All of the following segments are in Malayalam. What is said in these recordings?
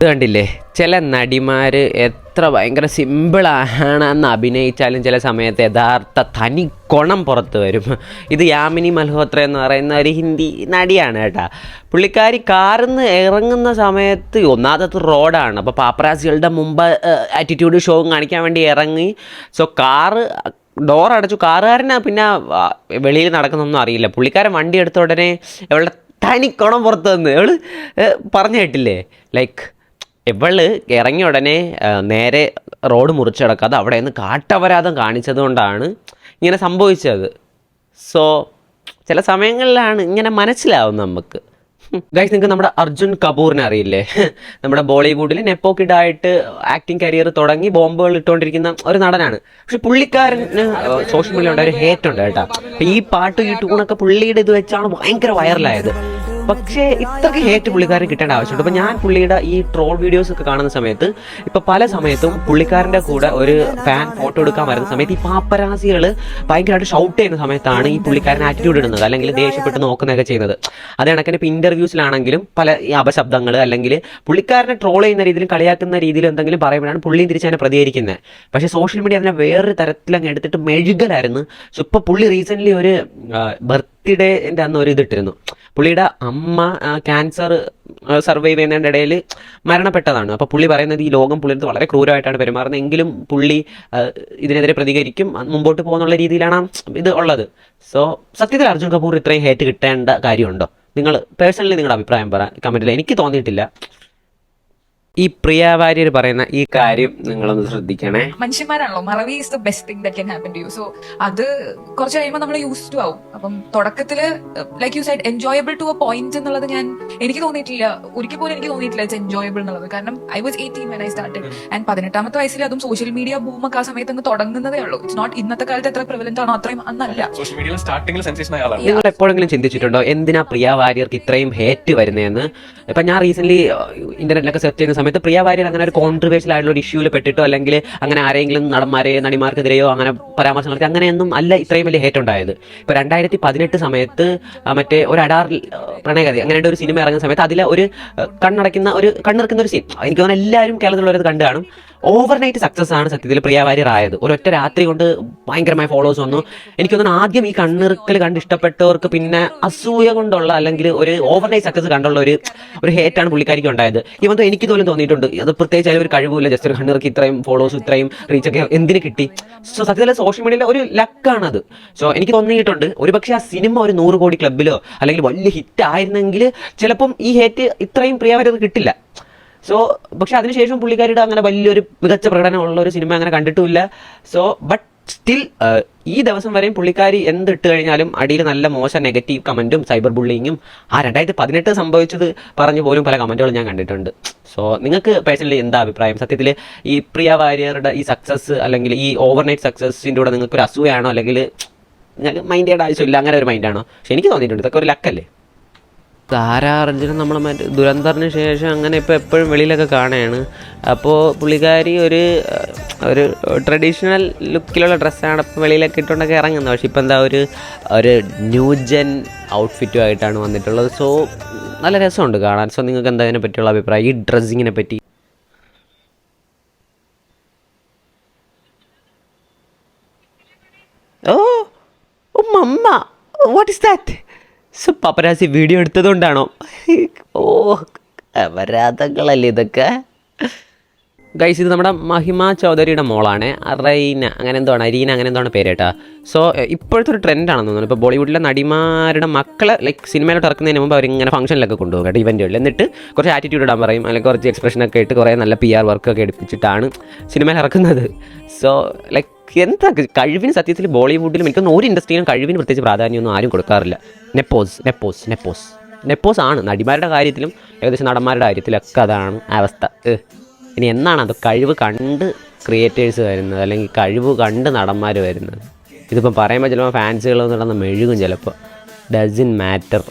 ഇത് കണ്ടില്ലേ, ചില നടിമാർ എത്ര ഭയങ്കര സിമ്പിളാണെന്ന് അഭിനയിച്ചാലും ചില സമയത്ത് യഥാർത്ഥ തനി കൊണം പുറത്ത് വരും. ഇത് യാമിനി മൽഹോത്ര എന്ന് പറയുന്ന ഒരു ഹിന്ദി നടിയാണ് കേട്ടോ. പുള്ളിക്കാരി കാറിന്ന് ഇറങ്ങുന്ന സമയത്ത് ഒന്നാമത്തെ റോഡാണ്, അപ്പോൾ പാപ്പരാസികളുടെ മുമ്പ് ആറ്റിറ്റ്യൂഡ് ഷോ കാണിക്കാൻ വേണ്ടി ഇറങ്ങി. സോ കാറ് ഡോർ അടച്ചു. കാറുകാരന് പിന്നെ വെളിയിൽ നടക്കുന്നൊന്നും അറിയില്ല. പുള്ളിക്കാരൻ വണ്ടി എടുത്ത ഉടനെ ഇവളുടെ തനിക്കൊണം പുറത്ത് വന്ന് ഇവള് പറഞ്ഞു കേട്ടില്ലേ, ലൈക്ക് ഇവള് ഇറങ്ങിയ ഉടനെ നേരെ റോഡ് മുറിച്ച് കിടക്കാതെ അവിടെ നിന്ന് കാട്ടപരാധം കാണിച്ചത് കൊണ്ടാണ് ഇങ്ങനെ സംഭവിച്ചത്. സോ ചില സമയങ്ങളിലാണ് ഇങ്ങനെ മനസ്സിലാവും നമുക്ക്. ഗൈസ്, നിങ്ങൾക്ക് നമ്മുടെ അർജുൻ കപൂറിനെ അറിയില്ലേ? നമ്മുടെ ബോളിവുഡിൽ നെപ്പോ കിഡായിട്ട് ആക്ടിങ് കരിയർ തുടങ്ങി ബോംബുകൾ ഇട്ടുകൊണ്ടിരിക്കുന്ന ഒരു നടനാണ്. പക്ഷെ പുള്ളിക്കാരന് സോഷ്യൽ മീഡിയ ഒരു ഹേറ്റ് ഉണ്ട് കേട്ടോ. ഈ പാട്ട് ഈ ട്യൂണൊക്കെ പുള്ളിയുടെ ഇത് വെച്ചാണ് ഭയങ്കര വൈറലായത്. പക്ഷേ ഇത്രയ്ക്ക് ഹേറ്റ് പുള്ളിക്കാരൻ കിട്ടേണ്ട ആവശ്യമുണ്ട്. അപ്പോൾ ഞാൻ പുള്ളിയുടെ ഈ ട്രോൾ വീഡിയോസ് ഒക്കെ കാണുന്ന സമയത്ത് ഇപ്പോൾ പല സമയത്തും പുള്ളിക്കാരൻ്റെ കൂടെ ഒരു ഫാൻ ഫോട്ടോ എടുക്കാൻ വരുന്ന സമയത്ത് ഈ പാപ്പരാസികൾ ഭയങ്കരമായിട്ട് ഷൗട്ട് ചെയ്യുന്ന സമയത്താണ് ഈ പുള്ളിക്കാരൻ ആറ്റിറ്റ്യൂഡ് ഇടുന്നത്, അല്ലെങ്കിൽ ദേഷ്യപ്പെട്ട് നോക്കുന്നതൊക്കെ ചെയ്യുന്നത്. അത് കണക്കിന് ഇപ്പോൾ ഇൻ്റർവ്യൂസിലാണെങ്കിലും പല ഈ അപശബ്ദങ്ങൾ അല്ലെങ്കിൽ പുള്ളിക്കാരനെ ട്രോൾ ചെയ്യുന്ന രീതിയിലും കളിയാക്കുന്ന രീതിയിലും എന്തെങ്കിലും പറയുമ്പോഴാണ് പുള്ളിയും തിരിച്ചതിനെ പ്രതികരിക്കുന്നത്. പക്ഷേ സോഷ്യൽ മീഡിയ അതിനെ വേറൊരു തരത്തിലങ്ങ് എടുത്തിട്ട് മെഴുകലായിരുന്നു. സോ ഇപ്പോൾ പുള്ളി റീസെൻ്റ്ലി ഒരു ബർത്ത്ഡേൻ്റെ അന്ന് ഒരു ഇതിട്ടിരുന്നു. പുള്ളിയുടെ അമ്മ ക്യാൻസർ സർവൈവ് ചെയ്യുന്നതിൻ്റെ ഇടയിൽ മരണപ്പെട്ടതാണ്. അപ്പോൾ പുള്ളി പറയുന്നത് ഈ ലോകം പുള്ളിയുടെ വളരെ ക്രൂരമായിട്ടാണ് പെരുമാറുന്നത്, എങ്കിലും പുള്ളി ഇതിനെതിരെ പ്രതികരിക്കും, മുമ്പോട്ട് പോകുന്നുള്ള രീതിയിലാണ് ഇത് ഉള്ളത്. സോ സത്യത്തിൽ അർജുൻ കപൂർ ഇത്രയും ഹേറ്റ് കിട്ടേണ്ട കാര്യമുണ്ടോ? നിങ്ങൾ പേഴ്സണലി നിങ്ങളുടെ അഭിപ്രായം പറ കമൻറ്റിൽ. എനിക്ക് തോന്നിയിട്ടില്ല. ഈ പ്രിയ വാര്യർ പറയുന്ന ഈ കാര്യം നിങ്ങളൊന്ന് ശ്രദ്ധിക്കണേ. മനുഷ്യന്മാരാണല്ലോ, മറവി is the best thing that can happen to you. So അത് കുറച്ച് കഴിയുമ്പോൾ നമ്മൾ യൂസ് ടു ആവും. അപ്പം തുടക്കത്തില് like you said enjoyable to a point എന്നുള്ളത് എനിക്ക് തോന്നിയിട്ടില്ല, ഒരിക്കൽ പോലും എനിക്ക് തോന്നിയിട്ടില്ല ഇറ്റ്സ് എൻജോയബിൾ എന്നുള്ളത്. കാരണം I was 18 when I started and 18ാമത്തെ വയസ്സിൽ അതും സോഷ്യൽ മീഡിയ ബൂമൊക്കെ ആ സമയത്ത് അങ്ങ് തുടങ്ങുന്നതേ ഉള്ളൂ. ഇറ്റ്സ് നോട്ട് ഇന്നത്തെ കാലത്ത് എത്ര പ്രിവലന്റ് ആണോ അത്രയും അന്നല്ല. നിങ്ങൾ എപ്പോഴെങ്കിലും ചിന്തിച്ചിട്ടുണ്ടോ എന്തിനാ പ്രിയ വാര്യർക്ക് ഇത്രയും ഹേറ്റ് വരുന്നതെന്ന്? ഇപ്പൊ ഞാൻ റീസെന്റ് ഇന്റർനെറ്റിലൊക്കെ സെർച്ച് ചെയ്യുന്ന സമയത്ത് പ്രിയ വാര്യർ അങ്ങനെ ഒരു കോൺട്രവേഴ്ഷ്യൽ ആയിട്ടുള്ള ഒരു ഇഷ്യൂവിൽ പെട്ടിട്ടോ അല്ലെങ്കിൽ അങ്ങനെ ആരെങ്കിലും നടിമാർക്കെതിരെയോ അങ്ങനെ പരാമർശം നടത്തി അങ്ങനെയൊന്നും അല്ല ഇത്രയും വലിയ ഹേറ്റ് ഉണ്ടായത്. ഇപ്പൊ 2018 സമയത്ത് മറ്റേ ഒരു അഡാർ പ്രണയകഥ അങ്ങനെ ഒരു സിനിമ ഇറങ്ങുന്ന സമയത്ത് അതിലെ ഒരു കണ്ണിറക്കുന്ന ഒരു സീൻ എനിക്ക് തോന്നുന്നു എല്ലാവരും കേരളത്തിലുള്ളവർ കണ്ടു കാണും. ഓവർനൈറ്റ് സക്സസ് ആണ് സത്യത്തിൽ പ്രിയ വാര്യർ ആയത്. ഒരൊറ്റ രാത്രി കൊണ്ട് ഭയങ്കരമായ ഫോളോവേഴ്സ് വന്നു. എനിക്ക് തോന്നുന്നു ആദ്യം ഈ കണ്ണിറുക്കൽ കണ്ട് ഇഷ്ടപ്പെട്ടവർക്ക് പിന്നെ അസൂയ കൊണ്ടുള്ള അല്ലെങ്കിൽ ഒരു ഓവർനൈറ്റ് സക്സസ് കണ്ടുള്ള ഒരു ഹേറ്റാണ് പുള്ളിക്കാരിക്ക് ഉണ്ടായത്. ഇവന്തോ എനിക്ക് തോന്നും തോന്നിയിട്ടുണ്ട് അത് പ്രത്യേകിച്ച് ഒരു കഴിവില്ല, ജസ്റ്റ് ഒരു കണ്ണിറുക്കി ഇത്രയും ഫോളോവേഴ്സ് ഇത്രയും റീച്ചൊക്കെ എന്തിന് കിട്ടി? സോ സത്യത്തിൽ സോഷ്യൽ മീഡിയയിലെ ഒരു ലക്കാണത്. സോ എനിക്ക് തോന്നിയിട്ടുണ്ട് ഒരുപക്ഷെ ആ സിനിമ ഒരു 100 കോടി ക്ലബിലോ അല്ലെങ്കിൽ വലിയ ഹിറ്റ് ആയിരുന്നെങ്കിൽ ചിലപ്പം ഈ ഹേറ്റ് ഇത്രയും പ്രിയ വാര്യർ കിട്ടില്ല. സോ പക്ഷെ അതിനുശേഷം പുള്ളിക്കാരിയുടെ അങ്ങനെ വലിയൊരു മികച്ച പ്രകടനമുള്ള ഒരു സിനിമ അങ്ങനെ കണ്ടിട്ടുമില്ല. സോ ബട്ട് സ്റ്റിൽ ഈ ദിവസം വരെയും പുള്ളിക്കാരി എന്തിട്ട് കഴിഞ്ഞാലും അടിയിൽ നല്ല മോശം നെഗറ്റീവ് കമൻറ്റും സൈബർ ബുള്ളിങ്ങും 2018 സംഭവിച്ചത് പറഞ്ഞു പോലും പല കമൻറ്റുകളും ഞാൻ കണ്ടിട്ടുണ്ട്. സോ നിങ്ങൾക്ക് പേഴ്സണലി എന്താ അഭിപ്രായം? സത്യത്തിൽ ഈ പ്രിയ വാര്യറുടെ ഈ സക്സസ് അല്ലെങ്കിൽ ഈ ഓവർനൈറ്റ് സക്സസിൻ്റെ കൂടെ നിങ്ങൾക്ക് ഒരു അസൂയാണോ അല്ലെങ്കിൽ നിങ്ങൾക്ക് മൈൻഡ് ചെയ്യേണ്ട ആവശ്യമില്ല അങ്ങനെ ഒരു മൈൻഡാണോ? പക്ഷെ എനിക്ക് തോന്നിയിട്ടുണ്ട് ഇതൊക്കെ ഒരു ലക്കല്ലേ. താരാർജുനം നമ്മൾ മറ്റേ ദുരന്തറിന് ശേഷം അങ്ങനെ ഇപ്പോൾ എപ്പോഴും വെളിയിലൊക്കെ കാണുകയാണ്. അപ്പോൾ പുള്ളിക്കാരി ഒരു ട്രഡീഷണൽ ലുക്കിലുള്ള ഡ്രസ്സാണ് ഇപ്പോൾ വെളിയിലൊക്കെ ഇട്ടുകൊണ്ടൊക്കെ ഇറങ്ങുന്നത്. പക്ഷെ ഇപ്പോൾ എന്താ ഒരു ന്യൂജൻ ഔട്ട്ഫിറ്റുമായിട്ടാണ് വന്നിട്ടുള്ളത്. സോ നല്ല രസമുണ്ട് കാണാൻ. സോ നിങ്ങൾക്ക് എന്താ അതിനെ പറ്റിയുള്ള അഭിപ്രായം, ഈ ഡ്രസ്സിങ്ങിനെ പറ്റി? Oh mamma, what is that? So paparazzi video എടുത്തതുകൊണ്ടാണോ? ഓ അപരാധങ്ങളല്ലേ ഇതൊക്കെ. ഗൈസ്, ഇത് നമ്മുടെ മഹിമ ചൗധരിയുടെ മോളാണ്, അരീന അങ്ങനെ എന്താണ് പേര് കേട്ടോ. സോ ഇപ്പോഴത്തെ ഒരു ട്രെൻഡാണെന്ന് തോന്നുന്നു. ഇപ്പോൾ ബോളിവുഡിലെ നടിമാരുടെ മക്കളെ ലൈക്ക് സിനിമയിലോട്ട് ഇറക്കുന്നതിന് മുമ്പ് അവരിങ്ങനെ ഫംഗ്ഷനിലൊക്കെ കൊണ്ടുപോകും കേട്ടോ, ഇവൻറ്റുകളിൽ. എന്നിട്ട് കുറച്ച് ആറ്റിറ്റ്യൂഡ് ഇടാൻ പറയും, അല്ലെങ്കിൽ കുറച്ച് എക്സ്പ്രഷനൊക്കെ ഇട്ട് കുറേ നല്ല PR വർക്കൊക്കെ എടുപ്പിച്ചിട്ടാണ് സിനിമയിൽ ഇറക്കുന്നത്. സോ ലൈക്ക് എന്താ കഴിവിന് സത്യത്തിൽ ബോളിവുഡിലും എനിക്കൊന്നും ഒരു ഇൻഡസ്ട്രിയിലും കഴിവിന് പ്രത്യേകിച്ച് പ്രാധാന്യമൊന്നും ആരും കൊടുക്കാറില്ല. നെപ്പോസ് ആണ് നടിമാരുടെ കാര്യത്തിലും ഏകദേശം നടന്മാരുടെ കാര്യത്തിലൊക്കെ അതാണ് അവസ്ഥ. ഇനി എന്നാണ് അത് കഴിവ് കണ്ട് ക്രിയേറ്റേഴ്സ് വരുന്നത് അല്ലെങ്കിൽ കഴിവ് കണ്ട് നടന്മാർ വരുന്നത്? ഇതിപ്പം പറയുമ്പോൾ ചിലപ്പോൾ ഫാൻസുകളൊന്നും നടന്ന് മെഴുകും, ചിലപ്പോൾ ഡസൻ മാറ്റർ,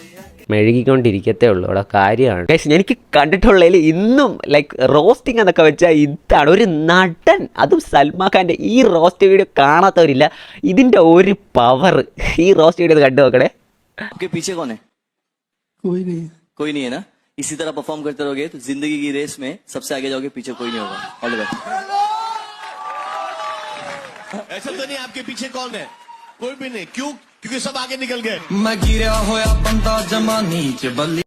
മെഴുകിക്കൊണ്ടിരിക്കത്തേ ഉള്ളൂ. അവിടെ കാര്യമാണ്. എനിക്ക് കണ്ടിട്ടുള്ളതിൽ ഇന്നും ലൈക്ക് റോസ്റ്റിംഗ് എന്നൊക്കെ വെച്ചാൽ ഇതാണ് ഒരു നടൻ, അതും സൽമാൻ ഖാൻ്റെ ഈ റോസ്റ്റ് വീഡിയോ കാണാത്തവരില്ല. ഇതിൻ്റെ ഒരു പവർ ഈ റോസ്റ്റ് വീഡിയോ കണ്ടു നോക്കണേ. कोई नहीं है ना? इसी तरह परफॉर्म करते रहोगे तो जिंदगी की रेस में सबसे आगे जाओगे, पीछे कोई नहीं होगा। All the best. ऐसा तो नहीं आपके पीछे कौन है? कोई भी नहीं। क्यों? क्योंकि सब आगे निकल गए। मैं गिरा होया बंदा जमा नीचे बल्ली।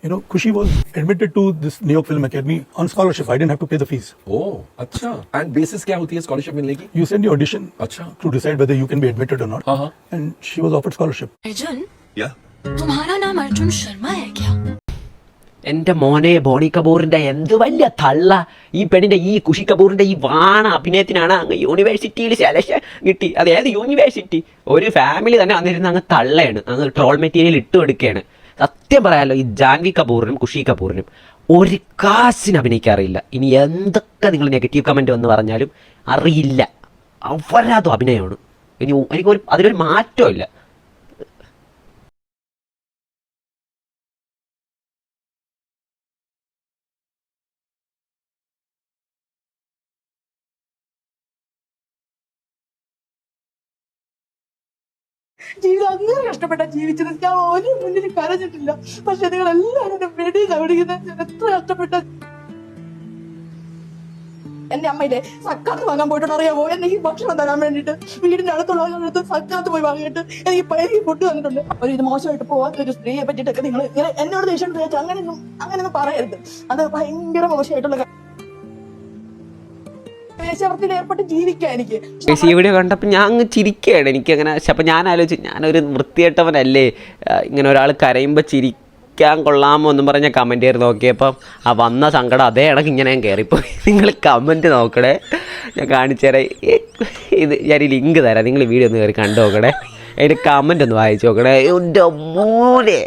You know, Khushi was admitted to this New York Film Academy on scholarship. I didn't have to pay the fees. ओह अच्छा। एंड बेसिस क्या होती है स्कॉलरशिप मिलने की? You send your audition अच्छा। to decide whether you can be admitted or not. हाँ हाँ। And she was offered scholarship. Arjun, या तुम्हारा नाम अर्जुन शर्मा है क्या? എൻ്റെ മോനെ ബോണി കപൂറിൻ്റെ എന്ത് വലിയ തള്ള. ഈ പെണ്ണിൻ്റെ ഈ ഖുഷി കപൂറിൻ്റെ ഈ വാണ അഭിനയത്തിനാണ് അങ്ങ് യൂണിവേഴ്സിറ്റിയിൽ സെലക്ഷൻ കിട്ടി. അത് ഏത് യൂണിവേഴ്സിറ്റി? ഒരു ഫാമിലി തന്നെ വന്നിരുന്ന് അങ്ങ് തള്ളയാണ്, അങ്ങ് ട്രോൾ മെറ്റീരിയൽ ഇട്ട് കൊടുക്കുകയാണ്. സത്യം പറയാമല്ലോ, ഈ ജാൻവി കപൂറിനും ഖുഷി കപൂറിനും ഒരു കാശിന് അഭിനയിക്കാറില്ല. ഇനി എന്തൊക്കെ നിങ്ങൾ നെഗറ്റീവ് കമൻറ്റ് വന്ന് പറഞ്ഞാലും അറിയില്ല, അവരതും അഭിനയമാണ്. ഇനി എനിക്കൊരു അതിലൊരു മാറ്റമില്ല. ജീവിതം അങ്ങനെ കഷ്ടപ്പെട്ട ജീവിച്ചത്. ഞാൻ ഒരു മുന്നിൽ കരഞ്ഞിട്ടില്ല. പക്ഷെ നിങ്ങൾ എല്ലാവരും എന്നെ വെടി ചവിടിക്കുന്നത് ഞാൻ എത്ര കഷ്ടപ്പെട്ട. എന്റെ അമ്മയുടെ സക്കാത്ത് വാങ്ങാൻ പോയിട്ടോ അറിയാമോ? എനിക്ക് ഭക്ഷണം തരാൻ വേണ്ടിട്ട് വീടിന്റെ അടുത്തുള്ള സക്കാത്ത് പോയി വാങ്ങിയിട്ട് എനിക്ക് ഫുഡ് തന്നിട്ടുണ്ട്. ഒരു ഇത് മോശമായിട്ട് പോകാത്ത ഒരു സ്ത്രീയെ പറ്റിയിട്ടൊക്കെ നിങ്ങൾ ഇങ്ങനെ എന്നോട് ദേഷ്യം ചോദിച്ചാൽ അങ്ങനെയൊന്നും പറയരുത്. അത് ഭയങ്കര മോശമായിട്ടുള്ള വേശ്യാവൃത്തിയിൽ ഏർപ്പെട്ട് ജീവിക്കാം എനിക്ക്. ഈ വീഡിയോ കണ്ടപ്പോൾ ഞാൻ അങ്ങ് ചിരിക്കുകയാണ്. എനിക്കങ്ങനെ അപ്പം ഞാൻ ആലോചിച്ച്, ഞാനൊരു വൃത്തികെട്ടവനല്ലേ, ഇങ്ങനെ ഒരാൾ കരയുമ്പോൾ ചിരിക്കാൻ കൊള്ളാമോ എന്നും പറഞ്ഞ കമൻറ്റ് ചെയ്ത് നോക്കിയപ്പം ആ വന്ന സങ്കടം അതേ ഇടയ്ക്ക് ഇങ്ങനെ ഞാൻ കയറിപ്പോയി. നിങ്ങൾ കമൻറ്റ് നോക്കണേ, ഞാൻ കാണിച്ചു തരാം. ഇത് ഞാൻ ലിങ്ക് തരാം, നിങ്ങൾ വീഡിയോ ഒന്ന് കയറി കണ്ടു നോക്കണേ. അതിൻ്റെ കമൻറ്റ് ഒന്ന് വായിച്ചു നോക്കണേ. എൻ്റെ മോനെ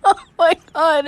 Oh my god.